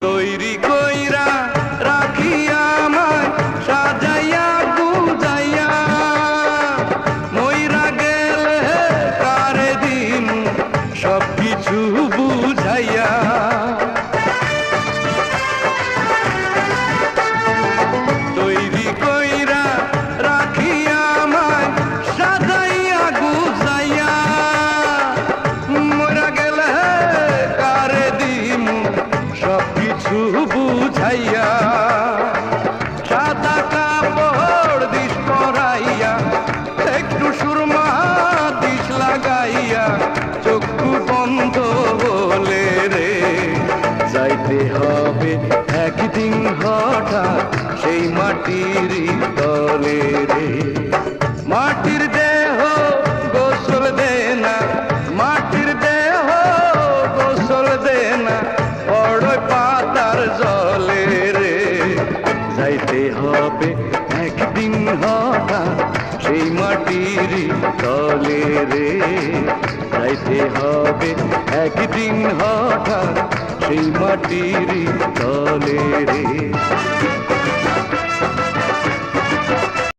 তৈরি কইরা রাখিয়া আমায় সাজাইয়া গুজাইয়া মইরা গেলে কারে দিন সব কিছু বুঝাইয়া তৈরি কইরা রাখিয়া আমায় সাজাইয়া গুজাইয়া মইরা গেলে কারে দিন সব কিছু বুঝাইয়া সাদা কাপড় দিস পরাইয়া একটু সুরমা দিস লাগাইয়া চক্ষু বন্ধ হলে রে যাইতে হবে একদিন হঠাৎ সেই মাটির তলে রে মাটির দেহ গোসল দে না মাটির দেহ গোসল দে না বড়ই পাতার জলে রে যাইতে হবে একদিন হঠাৎ সেই মাটির তলে রে যাইতে হবে একদিন হঠাৎ সেই মাটির তলে রে